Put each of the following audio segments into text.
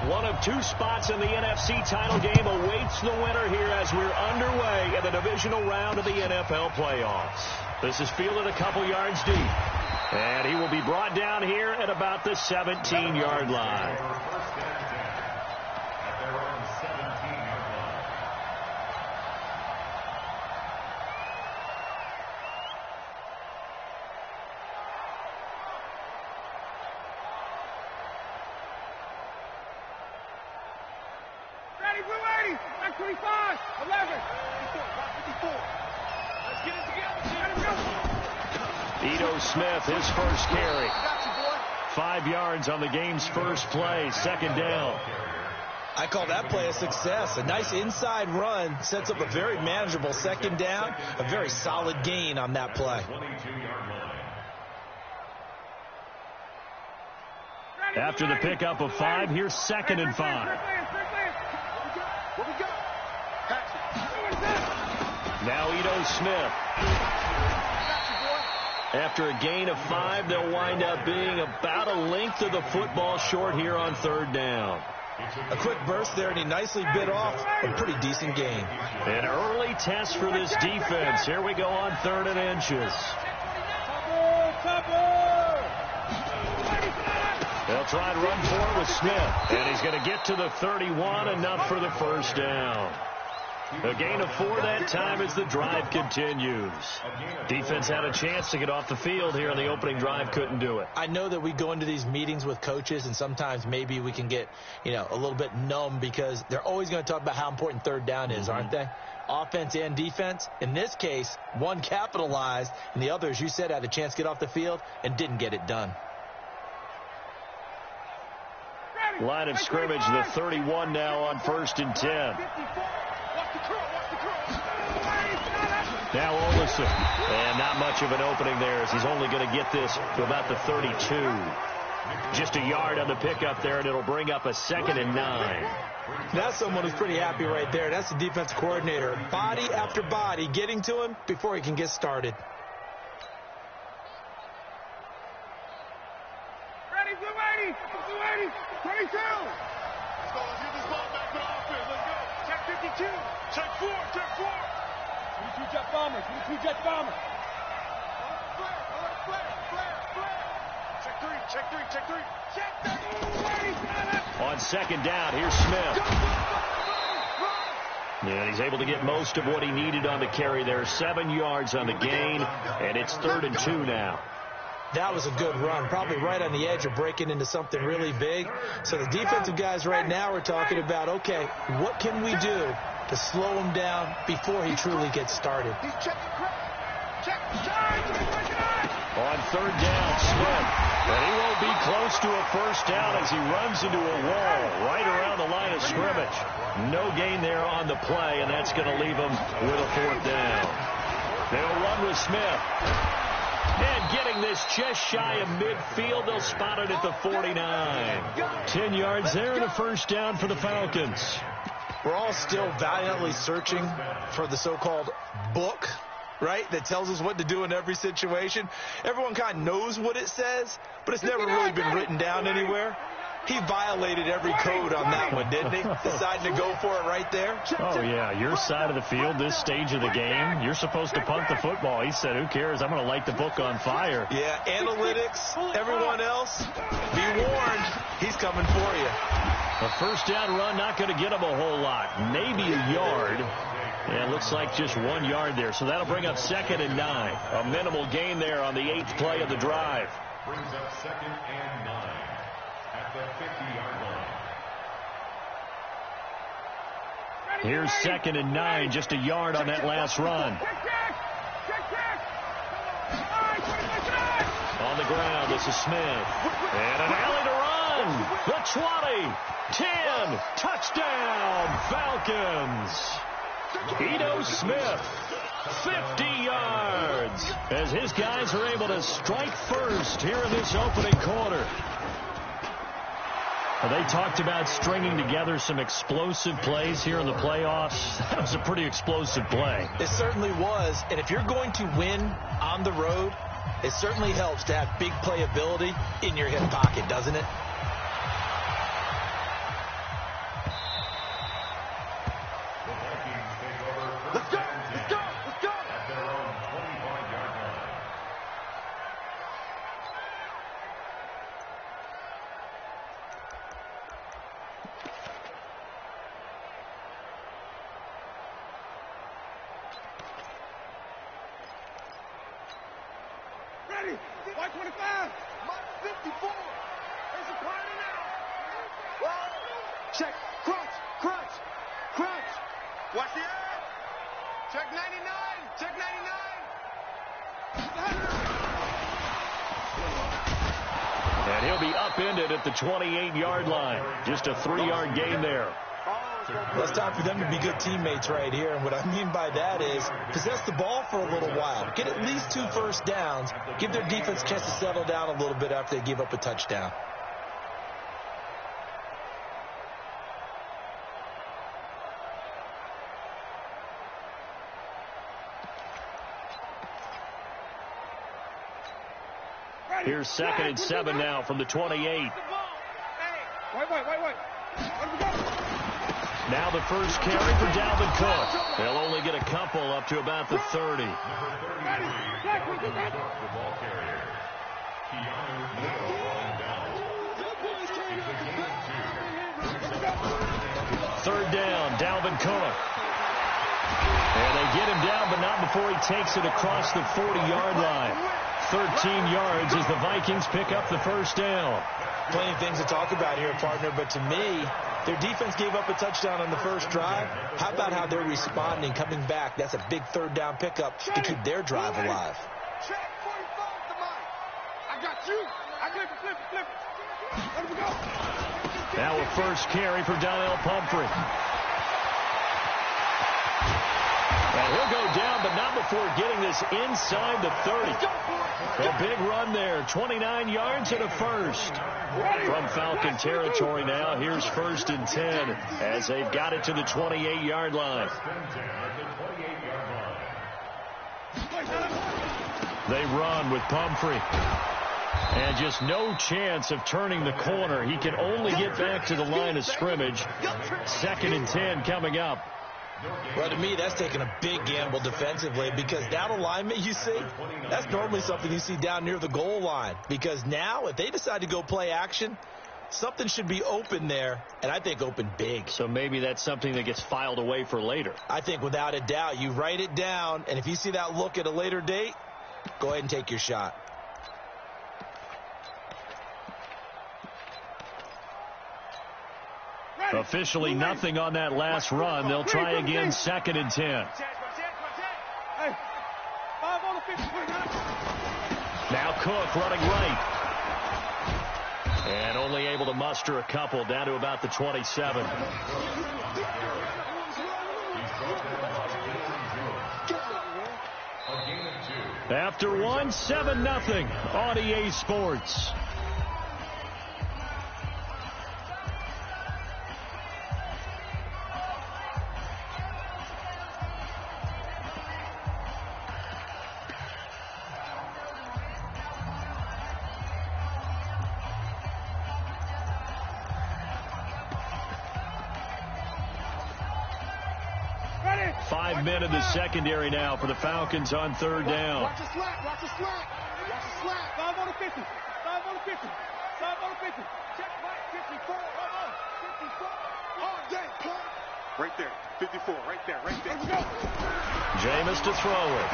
One of two spots in the NFC title game awaits the winner here as we're underway in the divisional round of the NFL playoffs. This is fielded a couple yards deep. And he will be brought down here at about the 17-yard line. Ready, blue 80, back 25, 11, 54. Let's get it together. Ito Smith, his first carry. 5 yards on the game's first play, second down. I call that play a success. A nice inside run sets up a very manageable second down, a very solid gain on that play. After the pickup of 5, here's 2nd and 5. Now Ito Smith. After a gain of 5, they'll wind up being about a length of the football short here on 3rd down. A quick burst there, and he nicely bit off a pretty decent gain. An early test for this defense. Here we go on 3rd and inches. They'll try and run for it with Smith. And he's going to get to the 31, enough for the first down. A gain of 4 that time as the drive continues. Defense had a chance to get off the field here on the opening drive, couldn't do it. I know that we go into these meetings with coaches, and sometimes maybe we can get, a little bit numb because they're always going to talk about how important 3rd down is, aren't they? Offense and defense. In this case, one capitalized, and the other, as you said, had a chance to get off the field and didn't get it done. Line of scrimmage, the 31 now on 1st and 10. Now Olsen. And not much of an opening there as he's only going to get this to about the 32. Just a yard on the pickup there, and it'll bring up a 2nd and 9. That's someone who's pretty happy right there. That's the defense coordinator. Body after body getting to him before he can get started. Ready, blue 80, 22. Let's go, let's get this ball back to the offense. Let's go. Check 52. Check 4, check 4. 22 jet bombers, 22 jet bombers. Flare. Check 3. On 2nd down, here's Smith. And he's able to get most of what he needed on the carry there. 7 yards on the gain, and it's 3rd and 2 now. That was a good run, probably right on the edge of breaking into something really big. So the defensive guys right now are talking about, okay, what can we do to slow him down before he truly gets started? On 3rd down, Smith. And he won't be close to a first down as he runs into a wall right around the line of scrimmage. No gain there on the play, and that's going to leave him with a 4th down. They'll run with Smith. And getting this just shy of midfield, they'll spot it at the 49. 10 yards there and a first down for the Falcons. We're all still valiantly searching for the so-called book, right, that tells us what to do in every situation. Everyone kind of knows what it says, but it's never really been written down anywhere. He violated every code on that one, didn't he? Deciding to go for it right there. Oh, yeah, your side of the field, this stage of the game, you're supposed to punt the football. He said, who cares? I'm going to light the book on fire. Yeah, analytics, everyone else, be warned, he's coming for you. A first down run, not going to get him a whole lot. Maybe a yard. And it looks like just 1 yard there. So that'll bring up 2nd and 9. A minimal gain there on the 8th play of the drive. Brings up 2nd and 9 at the 50-yard line. Here's 2nd and 9, just a yard on that last run. On the ground, this is Smith. And an alley to run. The 20, 10, touchdown, Falcons. Ito Smith, 50 yards, as his guys are able to strike first here in this opening quarter. They talked about stringing together some explosive plays here in the playoffs. That was a pretty explosive play. It certainly was, and if you're going to win on the road, it certainly helps to have big playability in your hip pocket, doesn't it? White 25. Mike 54. There's a party now. Check. Crunch. Crunch. Crunch. Watch the air. Check 99. Check 99. And he'll be upended at the 28-yard line. Just a 3-yard gain there. Well, it's time for them to be good teammates right here. And what I mean by that is possess the ball for a little while. Get at least 2 first downs. Give their defense a chance to settle down a little bit after they give up a touchdown. Here's 2nd and 7 now from the 28. Wait. Now the first carry for Dalvin Cook. They'll only get a couple up to about the 30. Third down, Dalvin Cook. And they get him down, but not before he takes it across the 40-yard line. 13 yards as the Vikings pick up the first down. Plenty of things to talk about here, partner, but to me, their defense gave up a touchdown on the first drive. How about how they're responding, coming back? That's a big third down pickup to keep their drive alive. Check 45 to Mike. I got you. I flip it. Let me go. Now a first carry for Donnell Pumphrey. And he'll go down, but not before getting this inside the 30. A big run there, 29 yards and a first. From Falcon territory now, here's 1st and 10 as they've got it to the 28-yard line. They run with Pumphrey. And just no chance of turning the corner. He can only get back to the line of scrimmage. 2nd and 10 coming up. Well, to me, that's taking a big gamble defensively because that alignment you see, that's normally something you see down near the goal line. Because now, if they decide to go play action, something should be open there, and I think open big. So maybe that's something that gets filed away for later. I think without a doubt, you write it down, and if you see that look at a later date, go ahead and take your shot. Officially nothing on that last run. They'll try again, 2nd and 10. Hey, 5 on the 50. Now Cook running right. And only able to muster a couple down to about the 27. After one, 7-0 on EA Sports. Ready. 5 men in the secondary now for the Falcons on 3rd down. Watch the slack. Watch the slack. Watch the slack. 5 on the 50. 5 on the 50. 5 on the 50. Check Mike 54. 54. All day. Right there. 54. Right there. Right there. Let's go. Jameis to throw it.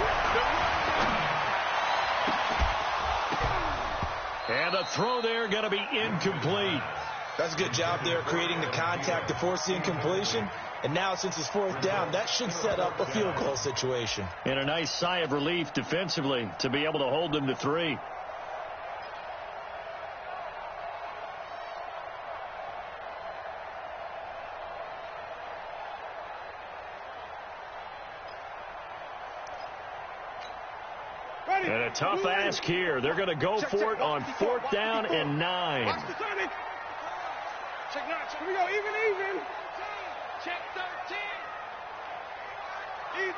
And a throw there going to be incomplete. That's a good job there creating the contact to force the incompletion. And now, since it's 4th down, that should set up a field goal situation. And a nice sigh of relief defensively to be able to hold them to 3. Ready. And a tough ask here. They're going to go for it on 4th down and 9. Watch the 30. Check 9. Here we go. Even. Check 13. Easy.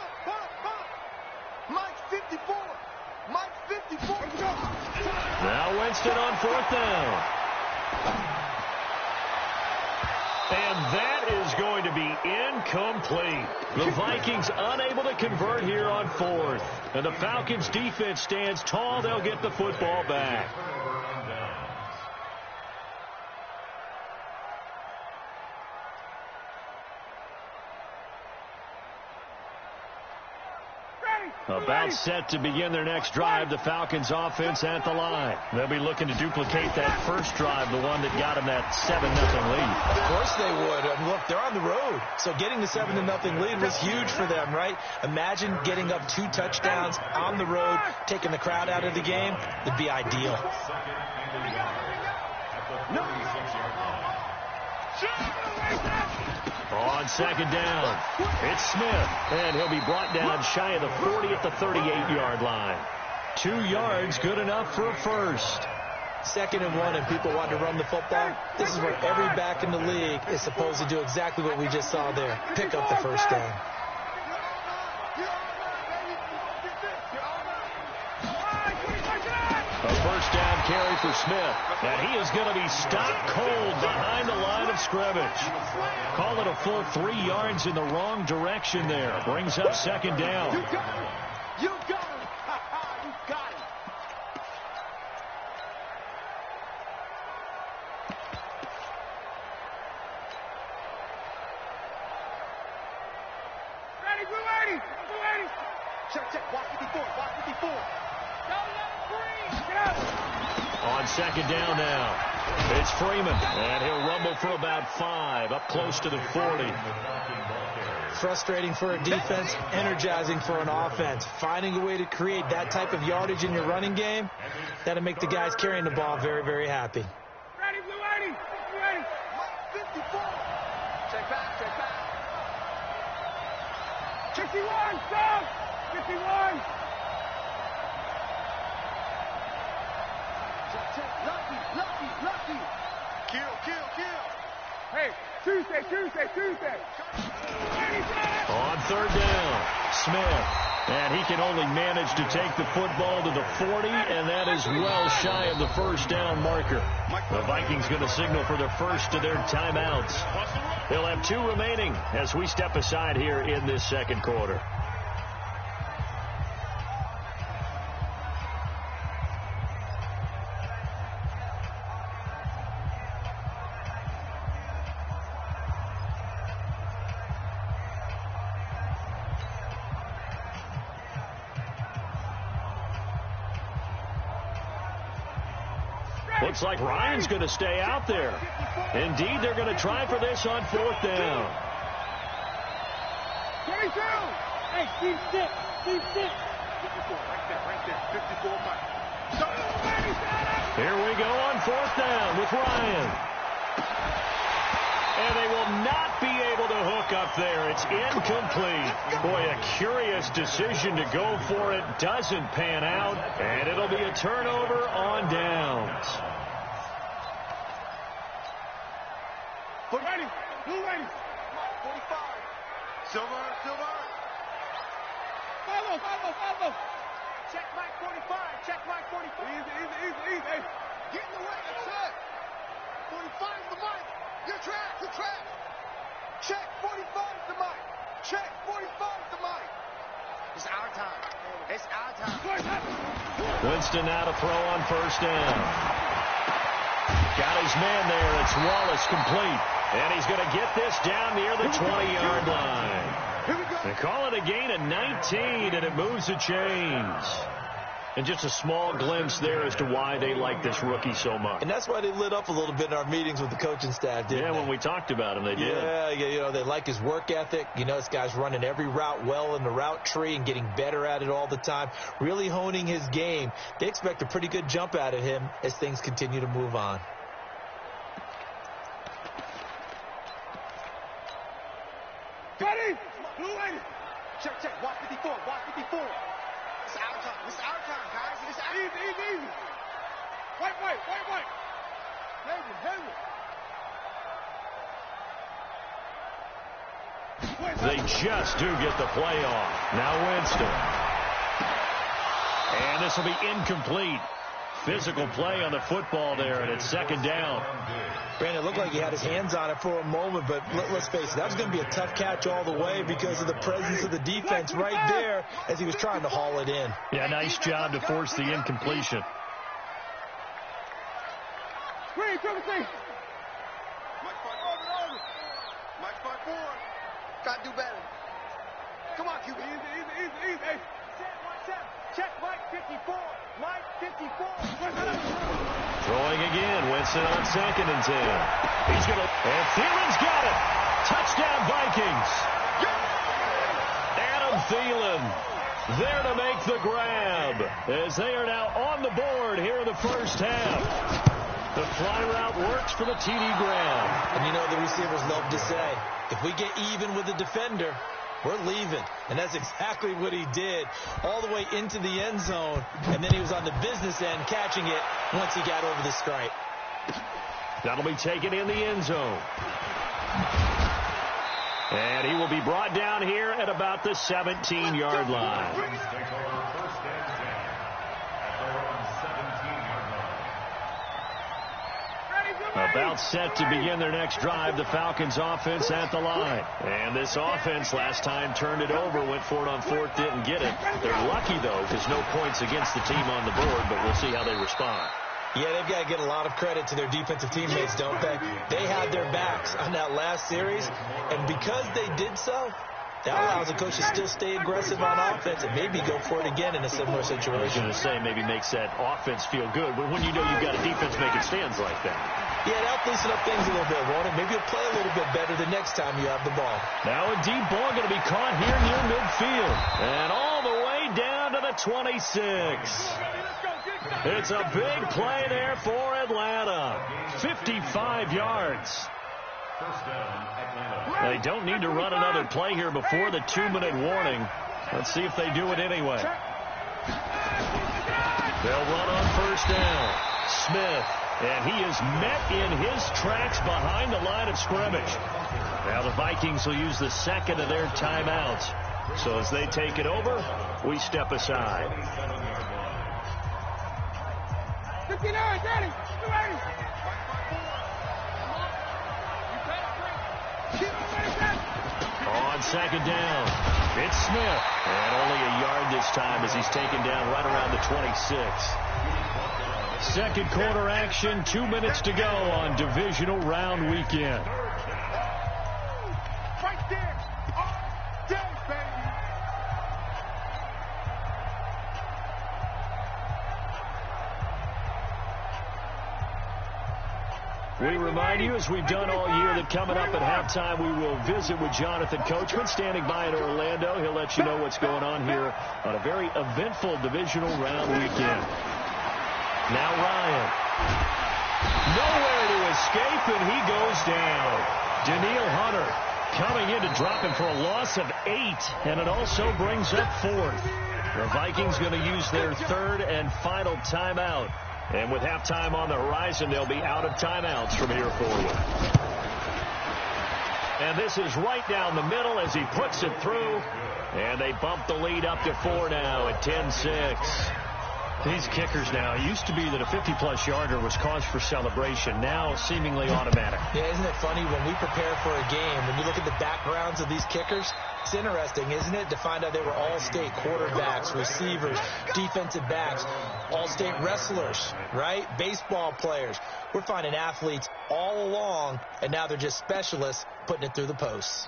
Pop. Mike 54. Mike 54. Let's go. Now Winston on 4th down. And that is going to be incomplete. The Vikings unable to convert here on 4th. And the Falcons defense stands tall. They'll get the football back. Ready. About set to begin their next drive, the Falcons offense at the line. They'll be looking to duplicate that first drive, the one that got them that 7-0 lead. Of course they would. I mean, look, they're on the road. So getting the 7-0 lead was huge for them, right? Imagine getting up 2 touchdowns on the road, taking the crowd out of the game. It'd be ideal. On second down, it's Smith, and he'll be brought down shy of the 40 at the 38-yard line. 2 yards, good enough for a first. 2nd and 1, and people want to run the football. This is where every back in the league is supposed to do exactly what we just saw there. Pick up the first down. A first down carry for Smith, and he is going to be stopped cold behind the line of scrimmage. Call it a full 3 yards in the wrong direction there. Brings up second down. You got him. You got him. You got him. Ready, blue 80. Blue 80. Check. Watch 54. Watch 54. Don't let him breathe. Get out. On second down now, it's Freeman, and he'll rumble for about 5, up close to the 40. Frustrating for a defense, energizing for an offense. Finding a way to create that type of yardage in your running game, that'll make the guys carrying the ball very, very happy. Ready, blue 80. Blue 80. 54. Check back. 51, stop. 51. Lucky. Kill. Hey, Tuesday. On third down, Smith, and he can only manage to take the football to the 40, and that is well shy of the first down marker. The Vikings going to signal for the first of their timeouts. They'll have 2 remaining as we step aside here in this second quarter. Looks like Ryan's going to stay out there. Indeed, they're going to try for this on 4th down. 22. Hey, deep stick. 54, right there. 54, Mike. Here we go on 4th down with Ryan. And they will not be able to hook up there. It's incomplete. Boy, a curious decision to go for it. Doesn't pan out. And it'll be a turnover on downs. Ready. Blue 80. 45. Silver. Follow. Check Mike 45. Easy. Get in the way. That's it. 45 the mic. Your track. Check 45 the mic. Check 45 the mic. It's our time. Winston now to throw on first down. Got his man there. It's Wallace complete. And he's going to get this down near the 20-yard line. They call it a gain of 19, and it moves the chains. And just a small glimpse there as to why they like this rookie so much. And that's why they lit up a little bit in our meetings with the coaching staff, didn't they? Yeah, when we talked about him, they did. Yeah, they like his work ethic. This guy's running every route well in the route tree and getting better at it all the time, really honing his game. They expect a pretty good jump out of him as things continue to move on. Ready? Blue 80. Check. Watch 54. It's our time, guys. It's easy. White. Henry. They just do get the play off. Now Winston. And this will be incomplete. Physical play on the football there, and it's 2nd down. Brandon, it looked like he had his hands on it for a moment, but let's face it, that was going to be a tough catch all the way because of the presence of the defense right there as he was trying to haul it in. Yeah, nice job to force the incompletion. Green, triple C. Mike 5 forward. Gotta do better. Come on, QB. Easy. Check Mike 54. Mike 54. Throwing again. Winston on 2nd and 10. He's going to... And Thielen's got it. Touchdown, Vikings. Adam Thielen there to make the grab as they are now on the board here in the first half. The fly route works for the TD grab. And you know the receivers love to say, if we get even with the defender, we're leaving. And that's exactly what he did all the way into the end zone. And then he was on the business end catching it once he got over the stripe. That'll be taken in the end zone. And he will be brought down here at about the 17-yard line. About set to begin their next drive, the Falcons offense at the line. And this offense last time turned it over, went for it on 4th, didn't get it. They're lucky, though, because no points against the team on the board, but we'll see how they respond. Yeah, they've got to get a lot of credit to their defensive teammates, don't they? They had their backs on that last series, and because they did so, that allows the coach to still stay aggressive on offense and maybe go for it again in a similar situation. I was going to say maybe makes that offense feel good, but when you know you've got a defense making stands like that. Yeah, that'll loosen up things a little bit, won't it? Maybe you'll play a little bit better the next time you have the ball. Now a deep ball going to be caught here near midfield. And all the way down to the 26. It's a big play there for Atlanta. 55 yards. They don't need to run another play here before the 2-minute warning. Let's see if they do it anyway. They'll run on 1st down. Smith. And he is met in his tracks behind the line of scrimmage. Now the Vikings will use the 2nd of their timeouts. So as they take it over, we step aside. 59, ready. On 2nd down, it's Smith. And only a yard this time as he's taken down right around the 26. Second quarter action, 2 minutes to go on divisional round weekend. Right there. All day, baby. We remind you, as we've done all year, that coming up at halftime, we will visit with Jonathan Coachman, standing by in Orlando. He'll let you know what's going on here on a very eventful divisional round weekend. Now Ryan. Nowhere to escape, and he goes down. Danielle Hunter coming in to drop him for a loss of 8, and it also brings up 4th. The Vikings going to use their 3rd and final timeout. And with halftime on the horizon, they'll be out of timeouts from here forward. And this is right down the middle as he puts it through. And they bump the lead up to 4 now at 10-6. These kickers now, it used to be that a 50-plus yarder was cause for celebration. Now seemingly automatic. Yeah, isn't it funny when we prepare for a game, when you look at the backgrounds of these kickers, it's interesting, isn't it, to find out they were all-state quarterbacks, receivers, defensive backs, all-state wrestlers, right? Baseball players. We're finding athletes all along, and now they're just specialists putting it through the posts.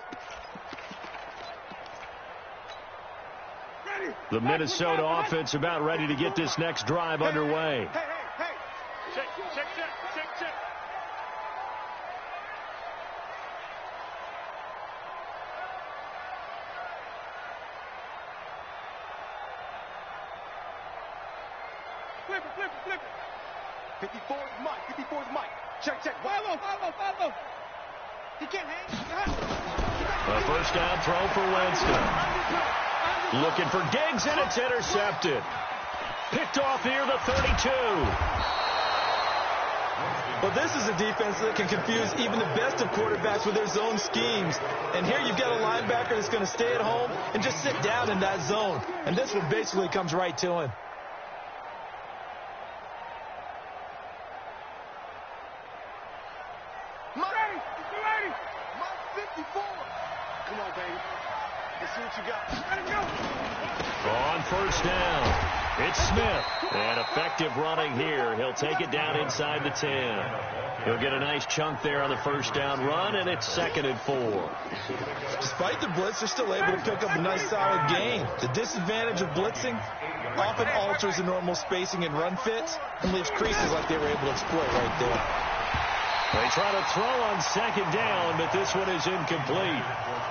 The Minnesota offense about ready to get this next drive underway. Hey. Check. Flip it. 54 is Mike. Check. Follow. He can't hang. A first down throw for Winston. Looking for Diggs, and it's intercepted. Picked off near the 32. Well, this is a defense that can confuse even the best of quarterbacks with their zone schemes. And here you've got a linebacker that's going to stay at home and just sit down in that zone. And this one basically comes right to him. Ready. Mike 54. Come on, baby. Let's see what you got. Let him go. On first down, it's Smith. And effective running here. He'll take it down inside the 10. He'll get a nice chunk there on the first down run, and it's 2nd and 4. Despite the blitz, they're still able to pick up a nice solid gain. The disadvantage of blitzing often alters the normal spacing and run fits and leaves creases like they were able to exploit right there. They try to throw on 2nd down, but this one is incomplete.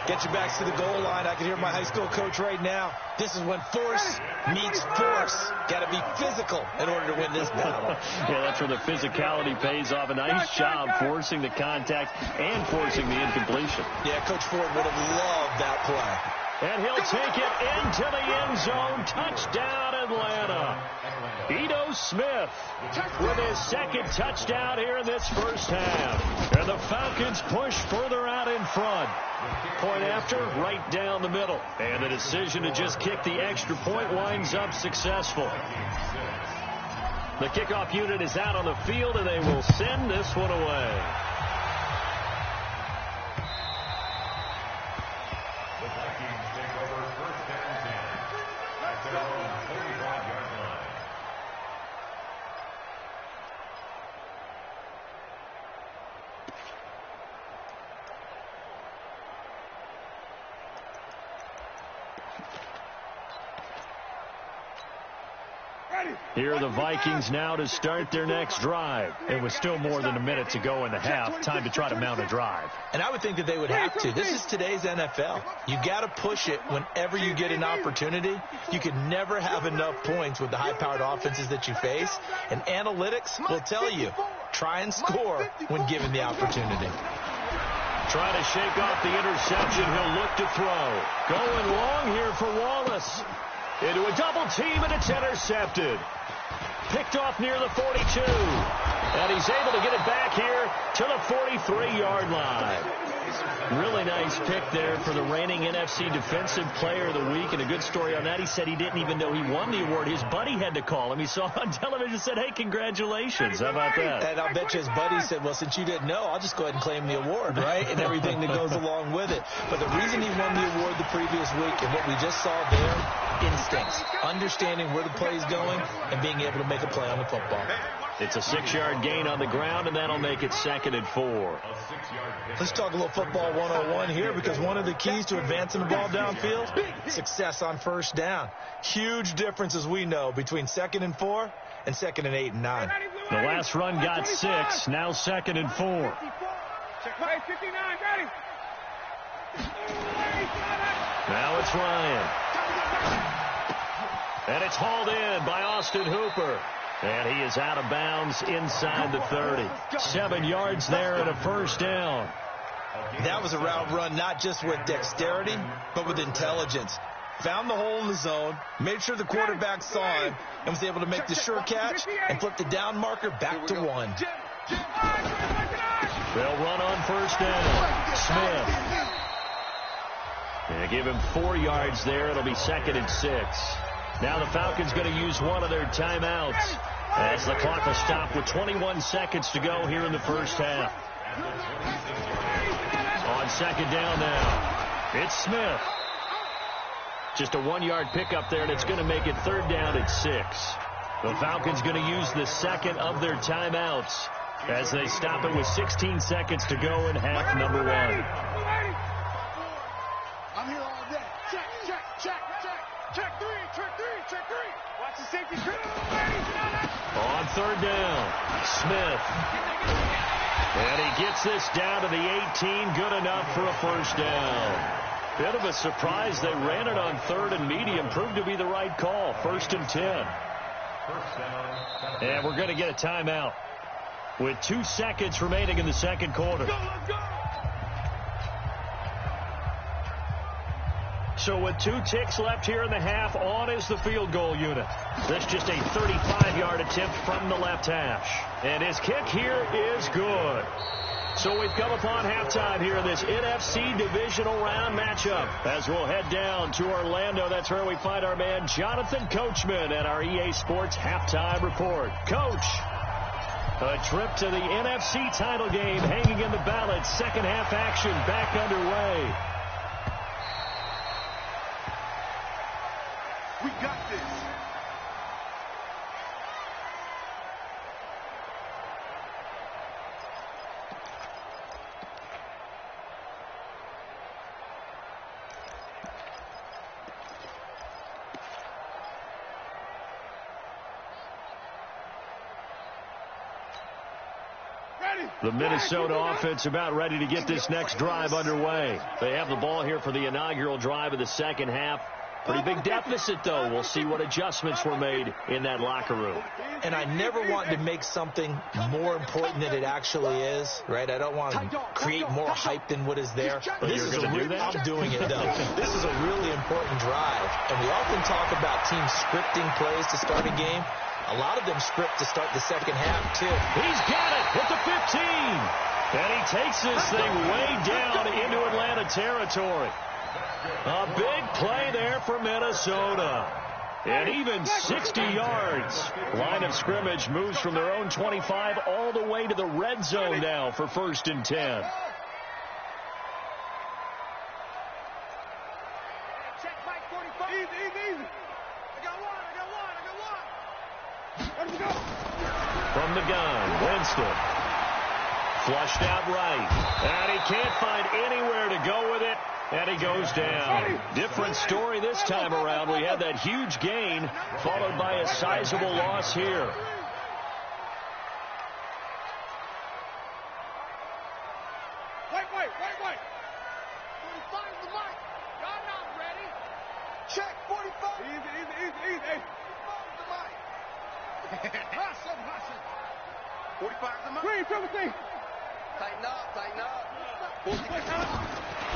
Get your backs to the goal line. I can hear my high school coach right now. This is when force meets force. Got to be physical in order to win this battle. Yeah, that's where the physicality pays off. A nice job forcing the contact and forcing the incompletion. Yeah, Coach Ford would have loved that play. And he'll take it into the end zone. Touchdown, Atlanta. Ito Smith with his 2nd touchdown here in this first half. And the Falcons push further out in front. Point after, right down the middle. And the decision to just kick the extra point winds up successful. The kickoff unit is out on the field, and they will send this one away. The Vikings take over first down 10 at their own 45-yard line. Here are the Vikings now to start their next drive. It was still more than a minute to go in the half. Time to try to mount a drive. And I would think that they would have to. This is today's NFL. You got to push it whenever you get an opportunity. You can never have enough points with the high-powered offenses that you face. And analytics will tell you, try and score when given the opportunity. Trying to shake off the interception. He'll look to throw. Going long here for Wallace. Into a double team, and it's intercepted. Picked off near the 42. And he's able to get it back here to the 43-yard line. Really nice pick there for the reigning NFC Defensive Player of the Week. And a good story on that. He said he didn't even know he won the award. His buddy had to call him. He saw on television and said, hey, congratulations. How about that? And I'll bet you his buddy said, well, since you didn't know, I'll just go ahead and claim the award, right? And everything that goes along with it. But the reason he won the award the previous week and what we just saw there, instincts, understanding where the play is going and being able to make a play on the football. It's a 6-yard gain on the ground, and that'll make it 2nd and 4. Let's talk a little football 101 here, because one of the keys to advancing the ball downfield, success on first down. Huge difference, as we know, between 2nd and 4 and 2nd and 8 and 9. The last run got 6, now 2nd and 4. Now it's Ryan. And it's hauled in by Austin Hooper. And he is out of bounds inside the 30. 7 yards there and a first down. That was a route run not just with dexterity, but with intelligence. Found the hole in the zone, made sure the quarterback saw him, and was able to make the sure catch and flip the down marker back to 1. They'll run on first down. Smith. And give him 4 yards there. It'll be 2nd and 6. Now the Falcons going to use one of their timeouts as the clock will stop with 21 seconds to go here in the first half. On 2nd down now, it's Smith. Just a 1-yard pickup there, and it's going to make it 3rd down at 6. The Falcons going to use the 2nd of their timeouts as they stop it with 16 seconds to go in half number 1. I'm here all day. Check 3. Watch the safety. On 3rd down, Smith. And he gets this down to the 18, good enough for a first down. Bit of a surprise. They ran it on 3rd and medium. Proved to be the right call. 1st and 10. And we're going to get a timeout with 2 seconds remaining in the second quarter. Let's go. So with 2 ticks left here in the half, on is the field goal unit. This just a 35-yard attempt from the left hash. And his kick here is good. So we've come upon halftime here in this NFC Divisional Round matchup. As we'll head down to Orlando, that's where we find our man Jonathan Coachman at our EA Sports Halftime Report. Coach, a trip to the NFC title game hanging in the balance. Second half action back underway. The Minnesota offense about ready to get this next drive underway. They have the ball here for the inaugural drive of the second half. Pretty big deficit, though. We'll see what adjustments were made in that locker room. And I never want to make something more important than it actually is, right? I don't want to create more hype than what is there. But this is I'm doing it, though. This is a really important drive. And we often talk about teams scripting plays to start a game. A lot of them script to start the second half, too. He's got it at the 15. And he takes this thing way down into Atlanta territory. A big play there for Minnesota. And even 60 yards. Line of scrimmage moves from their own 25 all the way to the red zone now for 1st and 10. Check Mike 45. Easy. I got one. Where do we go? From the gun, Winston. Flushed out right. And he can't find anywhere to go with it. And he goes down. Different story this time around. We had that huge gain followed by a sizable loss here. Wait. 45 the mic. Y'all not ready. Check 45. Easy. The mic. Hustle. 45 the mic. Green, triple T. Tighten up.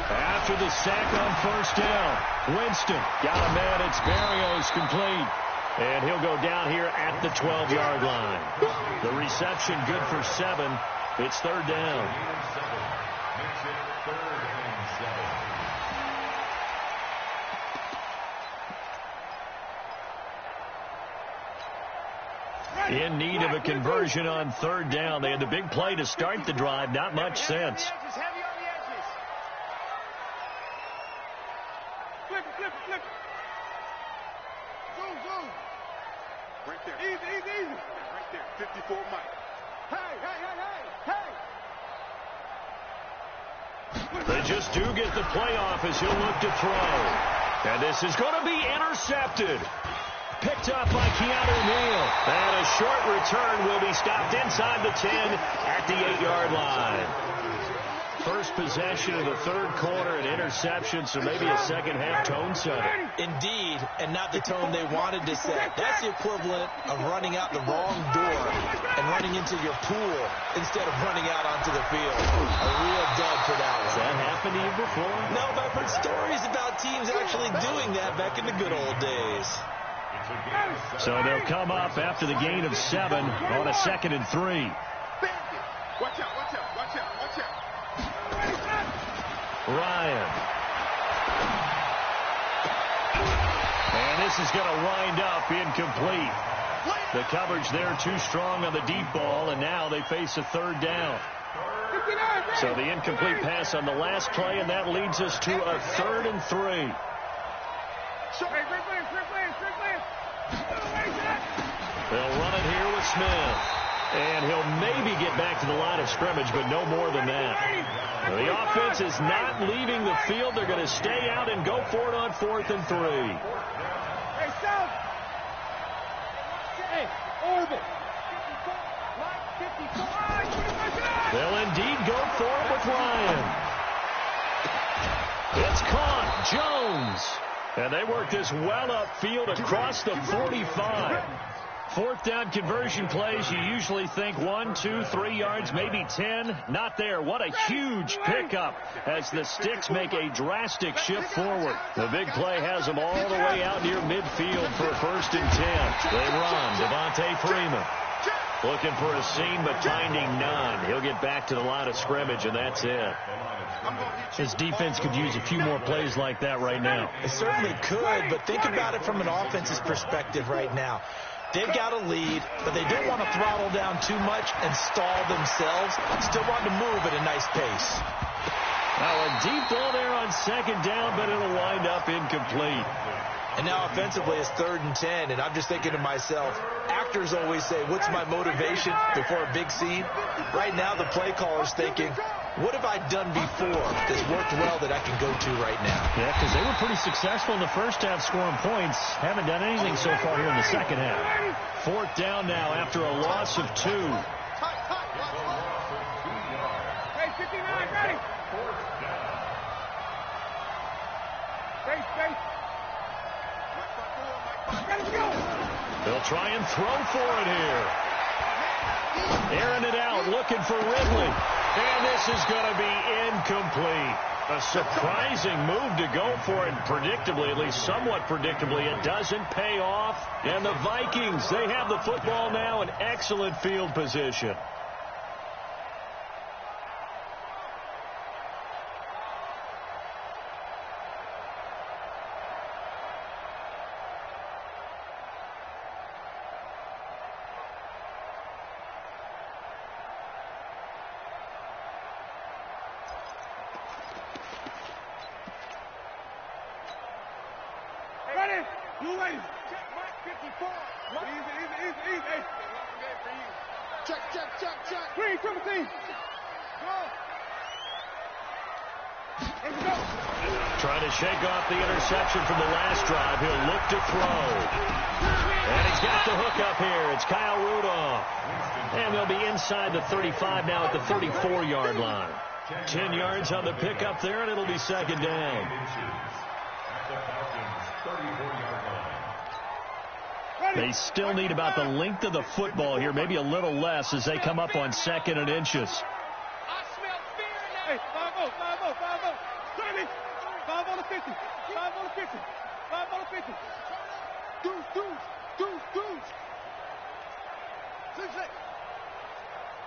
After the sack on 1st down, Winston got a man. It's Berrios complete. And he'll go down here at the 12-yard line. The reception good for 7. It's 3rd down. In need of a conversion on 3rd down. They had the big play to start the drive. Not much sense. Flip it. Zoom. Right there. Easy. Right there. 54 Mike. Hey. They just do get the playoff as he'll look to throw. And this is going to be intercepted. Picked up by Keanu Neal. And a short return will be stopped inside the 10 at the 8-yard line. First possession of the 3rd quarter, an interception, so maybe a second-half tone setter. Indeed, and not the tone they wanted to set. That's the equivalent of running out the wrong door and running into your pool instead of running out onto the field. A real dud for that one. Has that happened to you before? No, but I've heard stories about teams actually doing that back in the good old days. So they'll come up after the gain of 7 on a 2nd and 3. Watch out. Ryan. And this is going to wind up incomplete. The coverage there too strong on the deep ball, and now they face a 3rd down. So the incomplete pass on the last play, and that leads us to a 3rd and 3. They'll run it here with Smith. And he'll maybe get back to the line of scrimmage, but no more than that. The offense is not leaving the field. They're going to stay out and go for it on 4th and 3. Hey, South. Hey, orbit. 54. They'll indeed go for it with Ryan. It's caught. Jones. And they work this well upfield across the 45. 4th down conversion plays, you usually think 1, 2, 3 yards, maybe 10. Not there. What a huge pickup as the Sticks make a drastic shift forward. The big play has them all the way out near midfield for 1st and 10. They run. Devontae Freeman looking for a seam, but finding none. He'll get back to the line of scrimmage, and that's it. His defense could use a few more plays like that right now. It certainly could, but think about it from an offense's perspective right now. They've got a lead, but they don't want to throttle down too much and stall themselves. Still want to move at a nice pace. Now a deep ball there on 2nd down, but it'll wind up incomplete. And now offensively it's 3rd and 10, and I'm just thinking to myself, actors always say, what's my motivation before a big scene? Right now the play caller's thinking, what have I done before that's worked well that I can go to right now? Yeah, because they were pretty successful in the first half scoring points. Haven't done anything so far here in the second half. 4th down now after a loss of 2. 59, ready. Fourth down. Face. Let's go. They'll try and throw for it here. Airing it out, looking for Ridley. And this is going to be incomplete. A surprising move to go for it, predictably, at least somewhat predictably. It doesn't pay off. And the Vikings, they have the football now in excellent field position. Ready? Blue wave. Check, Mike, 54. Easy. Check. Green, triple team. Go. Let's go. Trying to shake off the interception from the last drive. He'll look to throw. And he's got the hook up here. It's Kyle Rudolph. And they'll be inside the 35 now at the 34-yard line. 10 yards on the pickup there, and it'll be second down. They still need about the length of the football here, maybe a little less as they come up on 2nd and inches. I smell fear in that. Hey, 5-0. Johnny, 5 on the 50. 5 on the 50. 5 on the 50. Dudes. 6.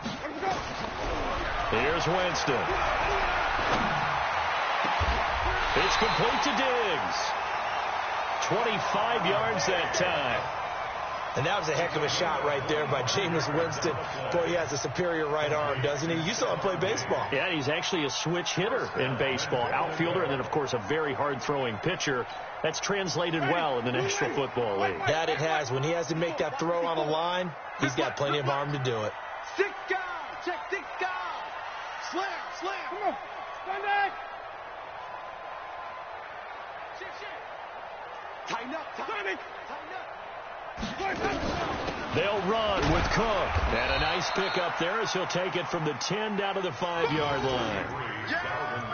Let's go. Here's Winston. It's complete to Diggs. 25 yards that time. And that was a heck of a shot right there by Jameis Winston. Boy, he has a superior right arm, doesn't he? You saw him play baseball. Yeah, he's actually a switch hitter in baseball. Outfielder, and then, of course, a very hard-throwing pitcher. That's translated well in the National Football League. That it has. When he has to make that throw on a line, he's got plenty of arm to do it. 6 guys. Check 6 guys. Slam. Come on. Sunday. Shit. Tighten up. Tighten up. They'll run with Cook. And a nice pickup there as he'll take it from the 10 down to the 5-yard line.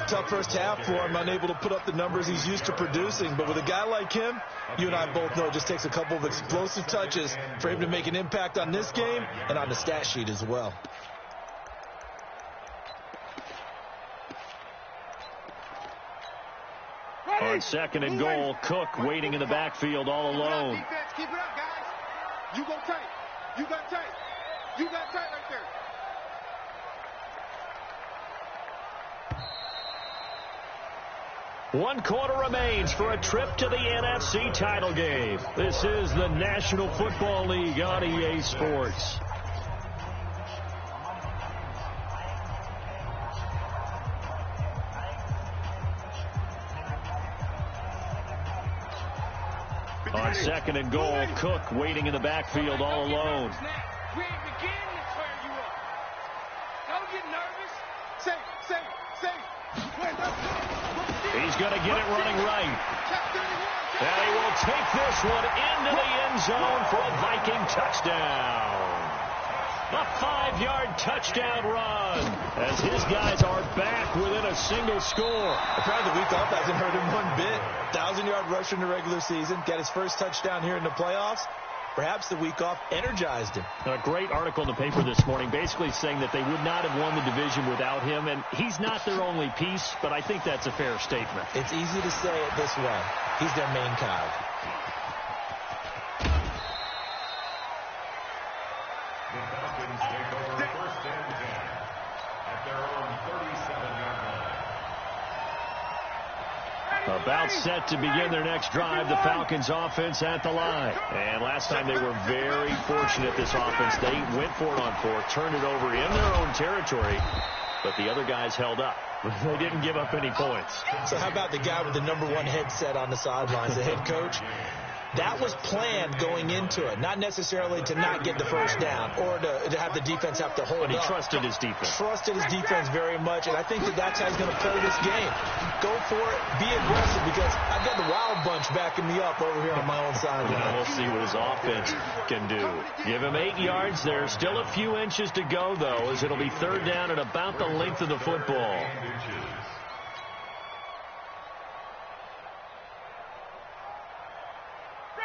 Tough first half for him, unable to put up the numbers he's used to producing. But with a guy like him, you and I both know it just takes a couple of explosive touches for him to make an impact on this game and on the stat sheet as well. On 2nd and goal, Cook waiting in the backfield all alone. Keep it up, guys. You go tight. You got tight right there. One quarter remains for a trip to the NFC title game. This is the National Football League on EA Sports. On 2nd and goal, Cook waiting in the backfield all alone. We ain't beginning to turn you up. Don't get nervous. Say. He's going to get it running right. And he will take this one into the end zone for a Viking touchdown. A 5-yard touchdown run as his guys are back within a single score. Apparently the week off hasn't hurt him one bit. 1,000-yard rusher in the regular season. Got his first touchdown here in the playoffs. Perhaps the week off energized him. A great article in the paper this morning basically saying that they would not have won the division without him. And he's not their only piece, but I think that's a fair statement. It's easy to say it this way. He's their main cog. The Falcons take over 1st and 10 at their own 37-yard line. About set to begin their next drive, the Falcons offense at the line. And last time they were very fortunate, this offense. They went for it on 4, turned it over in their own territory, but the other guys held up. They didn't give up any points. So how about the guy with the #1 headset on the sidelines, the head coach? That was planned going into it, not necessarily to not get the first down or to have the defense have to hold up. But he trusted his defense. Trusted his defense very much, and I think that's how he's going to play this game. Go for it, be aggressive, because I've got the Wild Bunch backing me up over here on my own side. Now we'll see what his offense can do. Give him 8 yards there. Still a few inches to go, though, as it'll be third down at about the length of the football.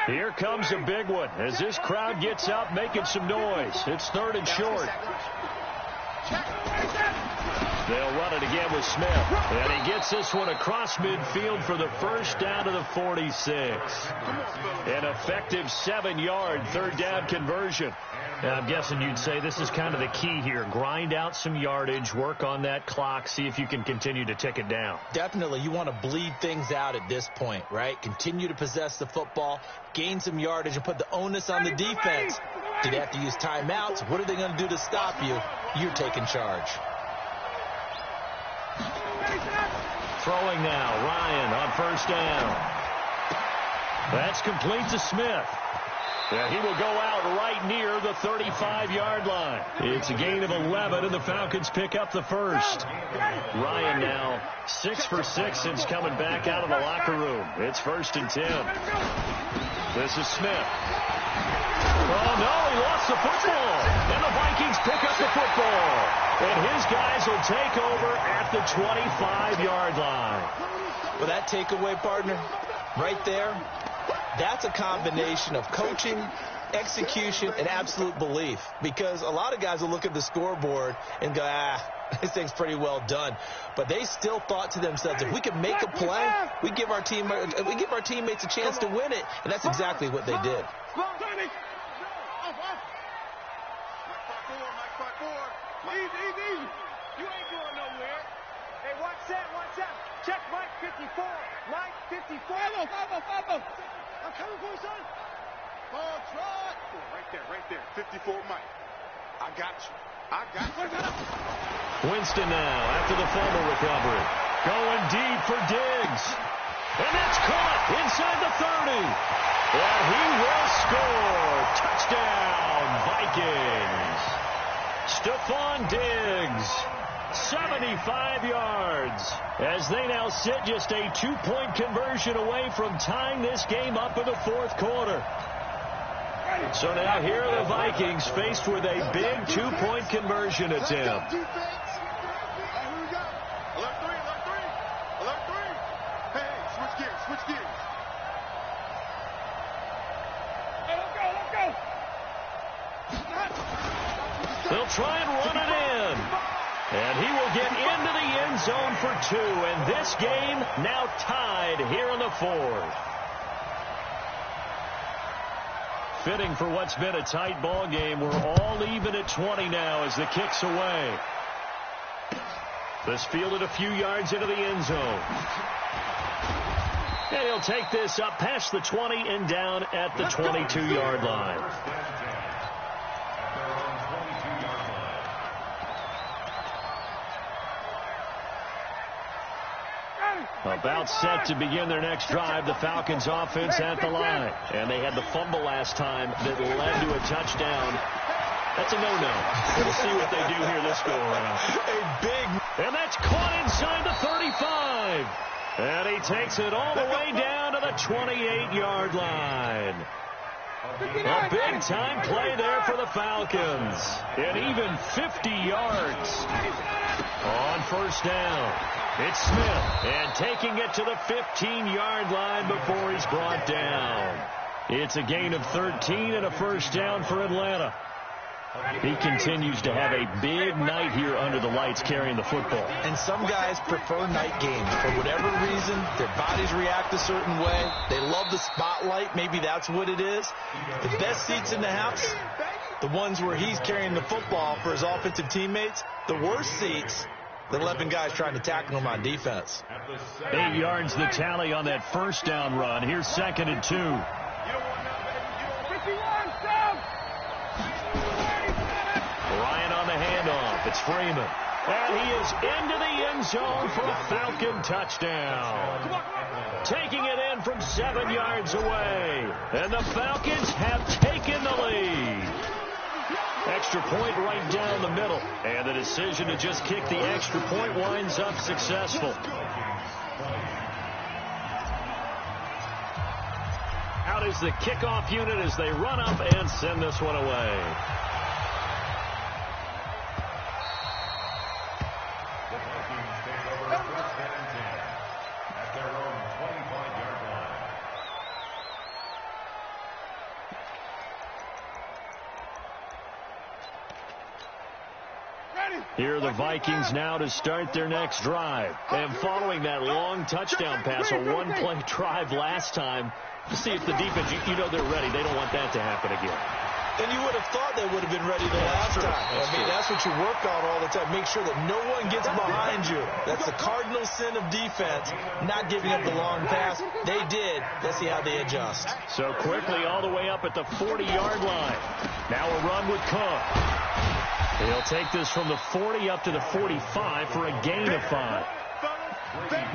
Here comes a big one as this crowd gets up making some noise. It's third and short. They'll run it again with Smith. And he gets this one across midfield for the first down to the 46. An effective 7-yard third down conversion. Now, I'm guessing you'd say this is kind of the key here. Grind out some yardage, work on that clock, see if you can continue to tick it down. Definitely. You want to bleed things out at this point, right? Continue to possess the football, gain some yardage, and put the onus on the defense. Do they have to use timeouts? What are they going to do to stop you? You're taking charge. Throwing now, Ryan on first down. That's complete to Smith. Yeah, he will go out right near the 35-yard line. It's a gain of 11, and the Falcons pick up the first. Ryan now 6 for 6 since coming back out of the locker room. It's 1st and 10. This is Smith. Oh, no, he lost the football. And the Vikings pick up the football. And his guys will take over at the 25-yard line. Well, that takeaway, partner, right there, that's a combination of coaching, execution, and absolute belief. Because a lot of guys will look at the scoreboard and go, this thing's pretty well done. But they still thought to themselves, if we can make a play, we give our teammates a chance to win it. And that's exactly what they did. Easy. You ain't going nowhere. Hey, watch that. Check Mike 54. Mike 54. Follow. I'm coming for you, son. Ball trot. Right there. 54 Mike. I got you. Winston now after the fumble recovery. Going deep for Diggs. And that's caught inside the 30. And he will score. Touchdown, Vikings. Stephon Diggs, 75 yards, as they now sit just a 2-point conversion away from tying this game up in the fourth quarter. So now here are the Vikings faced with a big 2-point conversion attempt. Alert 3. Hey, switch gears. Hey, let's go. They'll try and run it in. And he will get into the end zone for 2. And this game now tied here in the fourth. Fitting for what's been a tight ball game. We're all even at 20 now as the kick's away. This fielded a few yards into the end zone. And he'll take this up past the 20 and down at the 22-yard line. About set to begin their next drive, the Falcons offense at the line. And they had the fumble last time that led to a touchdown. That's a no-no. We'll see what they do here this go-around. And that's caught inside the 35. And he takes it all the way down to the 28-yard line. A big-time play there for the Falcons. And even 50 yards on first down. It's Smith, and taking it to the 15-yard line before he's brought down. It's a gain of 13 and a first down for Atlanta. He continues to have a big night here under the lights carrying the football. And some guys prefer night games. For whatever reason, their bodies react a certain way. They love the spotlight. Maybe that's what it is. The best seats in the house, the ones where he's carrying the football for his offensive teammates. The worst seats, the 11 guys trying to tackle him on defense. 8 yards the tally on that first down run. Here's 2nd and 2. Ryan on the handoff. It's Freeman. And he is into the end zone for a Falcon touchdown. Taking it in from 7 yards away. And the Falcons have taken the lead. Extra point right down the middle. And the decision to just kick the extra point winds up successful. Out is the kickoff unit as they run up and send this one away. The Vikings take over first down and 10 at their own 25-yard line. Here are the Vikings now to start their next drive. And following that long touchdown pass, a one-play drive last time, to see if the defense, you know they're ready. They don't want that to happen again. And you would have thought they would have been ready the last time. I mean, that's what you work on all the time. Make sure that no one gets behind you. That's the cardinal sin of defense, not giving up the long pass. They did. Let's see how they adjust. So quickly all the way up at the 40-yard line. Now a run with Cook. He'll take this from the 40 up to the 45 for a gain of 5.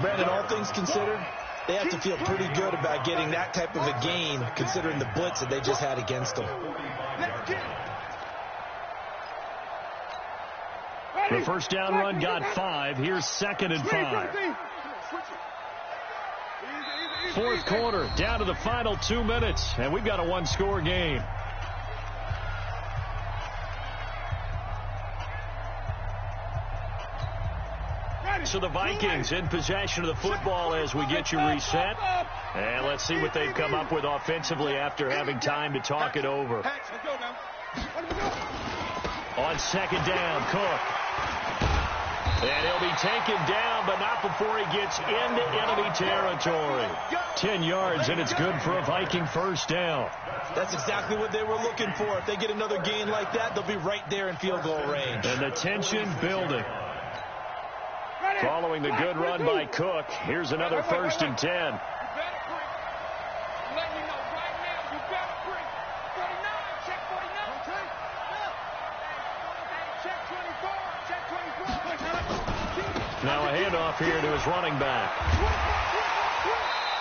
Brandon, all things considered, they have to feel pretty good about getting that type of a gain considering the blitz that they just had against them. The first down run got 5. Here's 2nd and 5. Fourth quarter, down to the final 2 minutes, and we've got a one-score game. So the Vikings in possession of the football as we get you reset. And let's see what they've come up with offensively after having time to talk it over. On 2nd down, Cook. And he'll be taken down, but not before he gets into enemy territory. 10 yards, and it's good for a Viking first down. That's exactly what they were looking for. If they get another gain like that, they'll be right there in field goal range. And the tension building. Following the good run by Cook, here's another 1st and 10. Now a handoff here to his running back.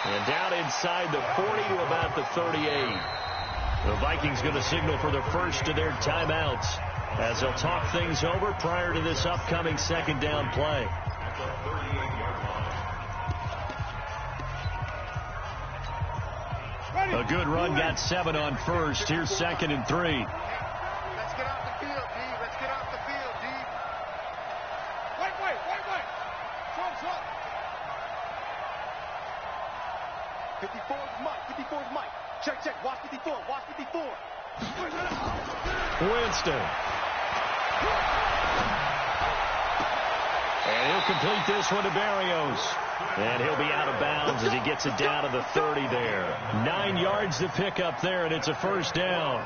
And down inside the 40 to about the 38. The Vikings going to signal for the first of their timeouts as they'll talk things over prior to this upcoming 2nd down play. A good run got 7 on first. Here's 2nd and 3. Let's get off the field, D. Let's get off the field, D. Wait. Slow. 54 is Mike. Check. Watch 54. Winston. And he'll complete this one to Berrios. And he'll be out of bounds as he gets it down to the 30 there. 9 yards to pick up there, and it's a first down.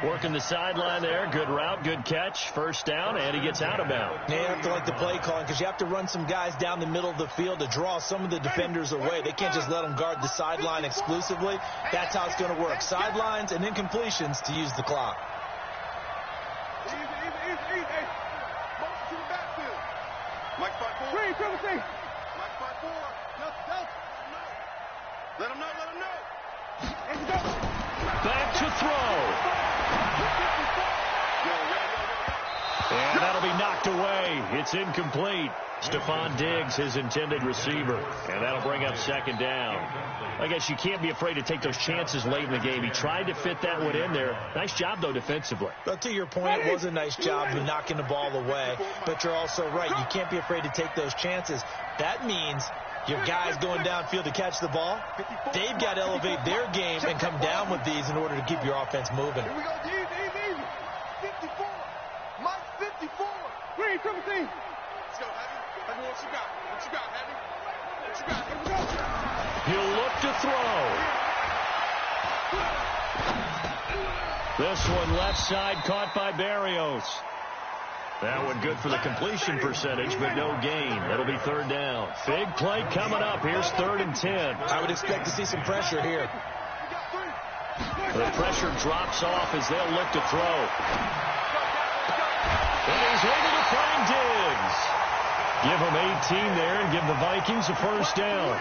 Working the sideline there. Good route, good catch. First down, and he gets out of bounds. You have to like the play calling because you have to run some guys down the middle of the field to draw some of the defenders away. They can't just let them guard the sideline exclusively. That's how it's going to work. Sidelines and incompletions to use the clock. Easy. Motion to the backfield. Mike 5-4. Mike 5-4. Let him know. Back to throw. And that'll be knocked away. It's incomplete. Stephon Diggs, his intended receiver. And that'll bring up 2nd down. I guess you can't be afraid to take those chances late in the game. He tried to fit that one in there. Nice job, though, defensively. But to your point, it was a nice job of knocking the ball away. But you're also right. You can't be afraid to take those chances. That means your guys going downfield to catch the ball, they've got to elevate their game and come down with these in order to keep your offense moving. Here we go, easy. 54. Mike 54. Green, triple team. Let's go, Heavy. Heavy, what you got, Heavy? Here we go. He'll look to throw. This one left side caught by Berrios. That one good for the completion percentage, but no gain. That'll be 3rd down. Big play coming up. Here's 3rd and 10. I would expect to see some pressure here. The pressure drops off as they'll look to throw. And he's able to find Diggs. Give them 18 there and give the Vikings a first down.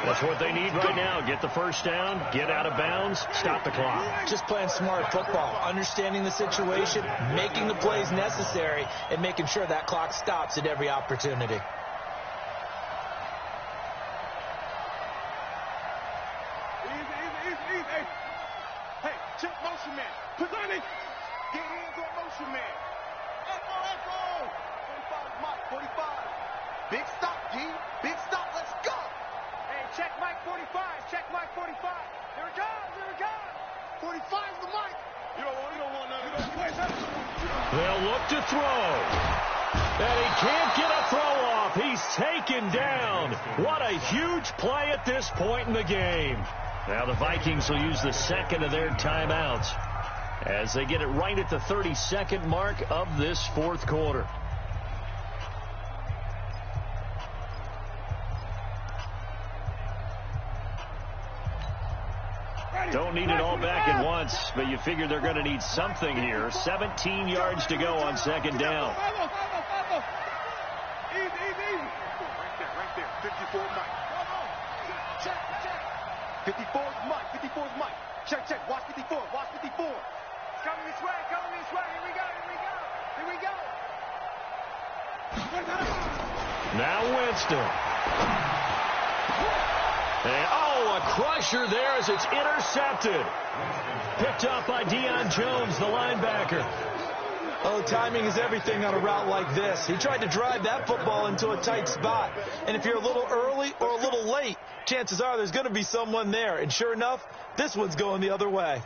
That's what they need right now. Get the first down, get out of bounds, stop the clock. Just playing smart football, understanding the situation, making the plays necessary, and making sure that clock stops at every opportunity. Easy. Hey, check motion man. Put on it. Get hands on motion man. Echo. 45, Mike, 45. Big stop, G. Big stop. Let's go. Hey, check Mike 45. Check Mike 45. Here it comes. 45's the Mike. You don't want none of that. They'll look to throw. And he can't get a throw off. He's taken down. What a huge play at this point in the game. Now the Vikings will use the second of their timeouts as they get it right at the 32nd mark of this fourth quarter. Don't need it all back at once, but you figure they're going to need something here. 17 yards to go on second down. Easy. Right there. 54 Mike. Check. 54's Mike. Check. Watch 54. Coming this way. Here we go. Now Winston. And, a crusher there as it's intercepted. Picked up by Deion Jones, the linebacker. Oh, timing is everything on a route like this. He tried to drive that football into a tight spot. And if you're a little early or a little late, chances are there's going to be someone there. And sure enough, this one's going the other way.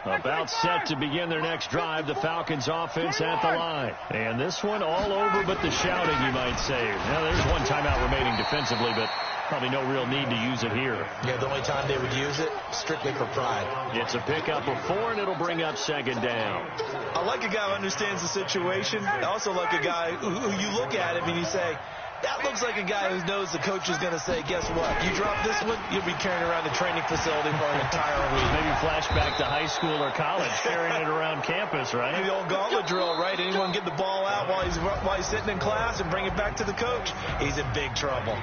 About set to begin their next drive, the Falcons offense at the line. And this one all over but the shouting, you might say. Now, there's one timeout remaining defensively, but probably no real need to use it here. Yeah, the only time they would use it, strictly for pride. It's a pickup of 4, and it'll bring up second down. I like a guy who understands the situation. I also like a guy who you look at him and you say, that looks like a guy who knows the coach is going to say, guess what? You drop this one, you'll be carrying around the training facility for an entire week. Maybe flashback to high school or college, carrying it around campus, right? The old gauntlet drill, right? Anyone get the ball out while he's sitting in class and bring it back to the coach? He's in big trouble.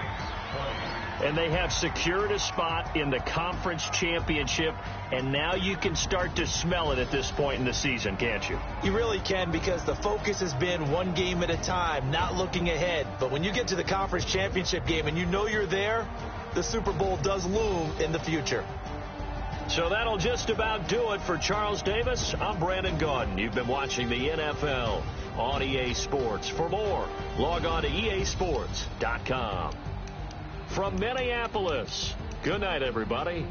And they have secured a spot in the conference championship, and now you can start to smell it at this point in the season, can't you? You really can, because the focus has been one game at a time, not looking ahead. But when you get to the conference championship game and you know you're there, the Super Bowl does loom in the future. So that'll just about do it for Charles Davis. I'm Brandon Gaudin. You've been watching the NFL on EA Sports. For more, log on to easports.com. From Minneapolis, good night, everybody.